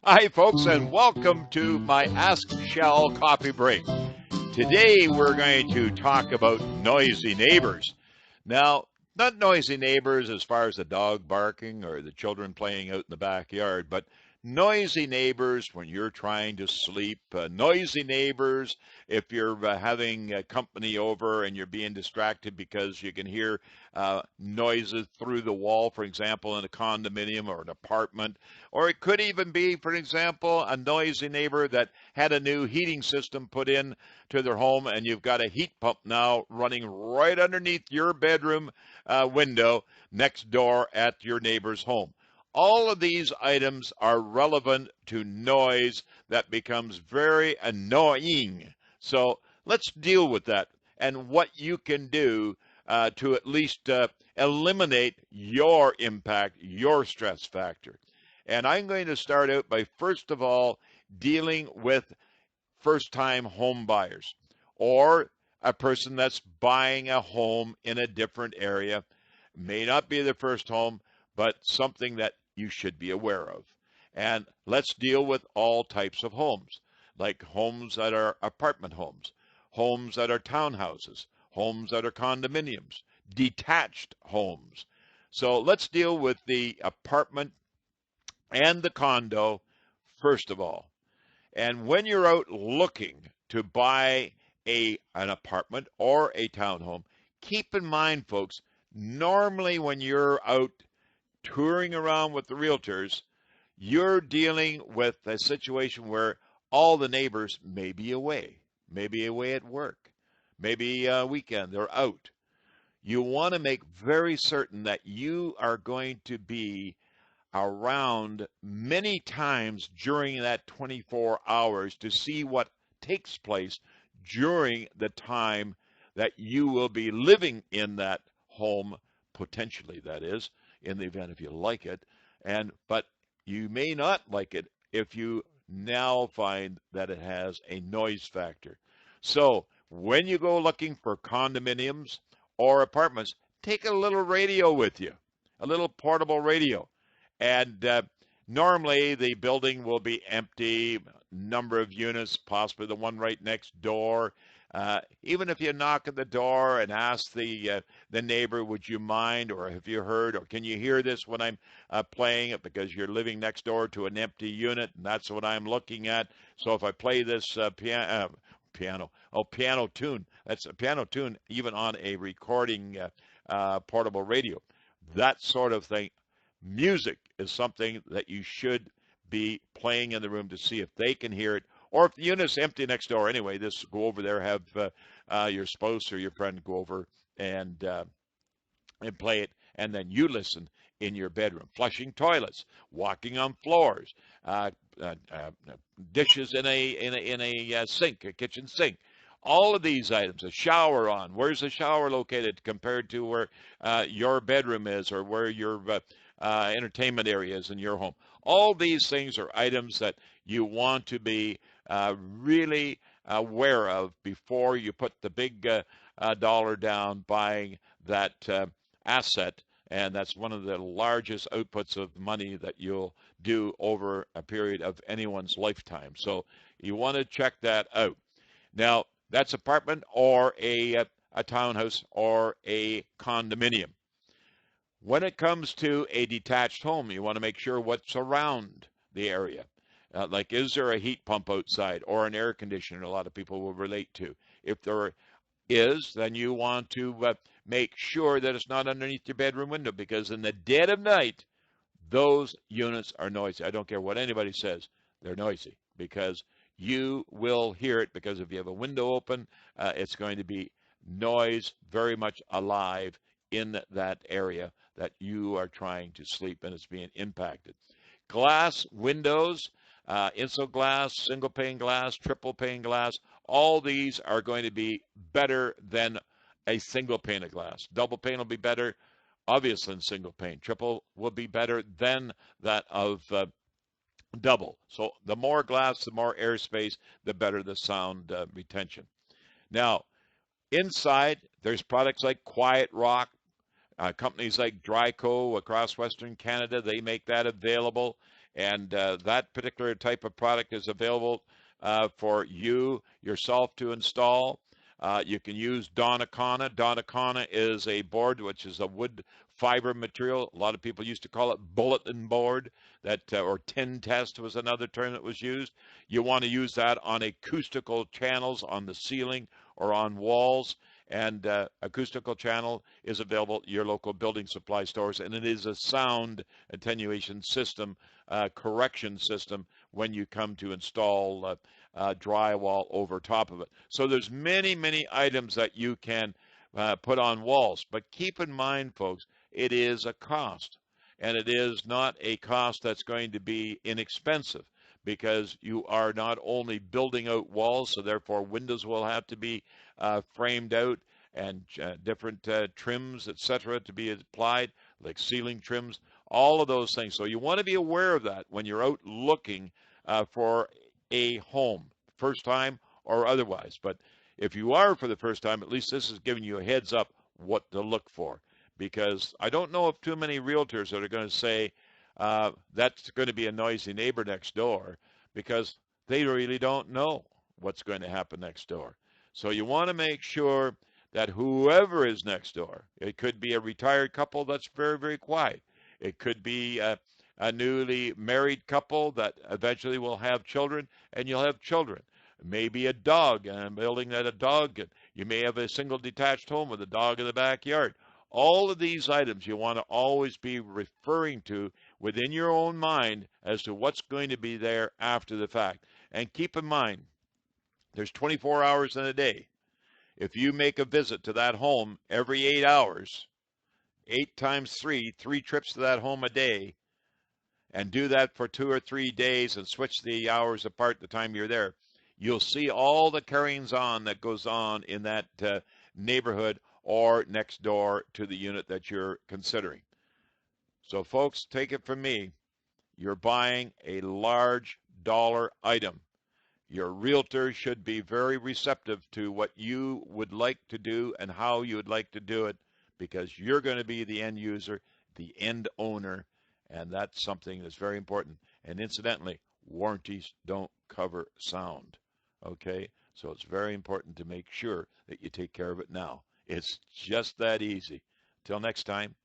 Hi, folks, and welcome to my Ask Shell coffee break. Today, we're going to talk about noisy neighbors. Now, not noisy neighbors as far as the dog barking or the children playing out in the backyard, but noisy neighbors when you're trying to sleep, noisy neighbors if you're having company over and you're being distracted because you can hear noises through the wall, for example, in a condominium or an apartment. Or it could even be, for example, a noisy neighbor that had a new heating system put in to their home, and you've got a heat pump now running right underneath your bedroom window next door at your neighbor's home. All of these items are relevant to noise that becomes very annoying. So let's deal with that and what you can do to at least eliminate your impact, your stress factor. And I'm going to start out by, first of all, dealing with first-time home buyers or a person that's buying a home in a different area. May not be their first home, but something that you should be aware of. And let's deal with all types of homes, like homes that are apartment homes that are townhouses, homes that are condominiums, detached homes. So let's deal with the apartment and the condo first of all. And when you're out looking to buy an apartment or a townhome, keep in mind, folks, normally when you're out touring around with the realtors, you're dealing with a situation where all the neighbors may be away at work, maybe a weekend, they're out. You want to make very certain that you are going to be around many times during that 24 hours to see what takes place during the time that you will be living in that home, potentially, that is, in the event if you like it. But you may not like it if you now find that it has a noise factor. So when you go looking for condominiums or apartments, take a little radio with you, a little portable radio. And normally the building will be empty, number of units, possibly the one right next door. Even if you knock at the door and ask the neighbor, would you mind, or have you heard, or can you hear this when I'm playing it, because you're living next door to an empty unit, and that's what I'm looking at. So if I play this piano tune, that's a piano tune, even on a recording portable radio, that sort of thing. Music is something that you should be playing in the room to see if they can hear it. Or if the unit's empty next door anyway, just go over there, have your spouse or your friend go over and play it, and then you listen in your bedroom. Flushing toilets, walking on floors, uh, uh, uh, dishes in a sink, a kitchen sink. All of these items, a shower on. Where's the shower located compared to where your bedroom is, or where your entertainment area is in your home? All these things are items that you want to be really aware of before you put the big dollar down buying that asset, and that's one of the largest outputs of money that you'll do over a period of anyone's lifetime. So you want to check that out. Now, that's apartment or a townhouse or a condominium. When it comes to a detached home, you want to make sure what's around the area. Like, is there a heat pump outside or an air conditioner? A lot of people will relate to. If there is, then you want to make sure that it's not underneath your bedroom window, because in the dead of night, those units are noisy. I don't care what anybody says, they're noisy because you will hear it, because if you have a window open, it's going to be noise very much alive in that area that you are trying to sleep and it's being impacted. Glass windows, insul glass, single pane glass, triple pane glass, all these are going to be better than a single pane of glass. Double pane will be better, obviously, than single pane. Triple will be better than that of double. So the more glass, the more airspace, the better the sound retention. Now, inside, there's products like Quiet Rock. Companies like Dryco across Western Canada, they make that available. And that particular type of product is available for you yourself to install. You can use Donnacona. Donnacona is a board which is a wood fiber material. A lot of people used to call it bulletin board, that or tin test was another term that was used. You want to use that on acoustical channels on the ceiling or on walls. And acoustical channel is available at your local building supply stores, and it is a sound attenuation system, correction system when you come to install drywall over top of it. So there's many items that you can put on walls. But keep in mind, folks, it is a cost. And it is not a cost that's going to be inexpensive, because you are not only building out walls, so therefore windows will have to be framed out, and different trims, etc., to be applied, like ceiling trims, all of those things. So you want to be aware of that when you're out looking for a home, first time or otherwise. But if you are for the first time, at least this is giving you a heads up what to look for. Because I don't know of too many realtors that are going to say that's going to be a noisy neighbor next door, because they really don't know what's going to happen next door. So you want to make sure that whoever is next door, it could be a retired couple that's very quiet. It could be a newly married couple that eventually will have children, and you'll have children. Maybe a dog, and I'm building that a dog. You may have a single detached home with a dog in the backyard. All of these items you want to always be referring to within your own mind as to what's going to be there after the fact. And keep in mind, there's 24 hours in a day. If you make a visit to that home every 8 hours, 8 times 3, 3 trips to that home a day, and do that for 2 or 3 days and switch the hours apart the time you're there, you'll see all the carryings on that goes on in that neighborhood or next door to the unit that you're considering. So folks, take it from me, you're buying a large dollar item. Your realtor should be very receptive to what you would like to do and how you would like to do it, because you're going to be the end user, the end owner, and that's something that's very important. And incidentally, warranties don't cover sound. Okay? So it's very important to make sure that you take care of it now. It's just that easy. Till next time.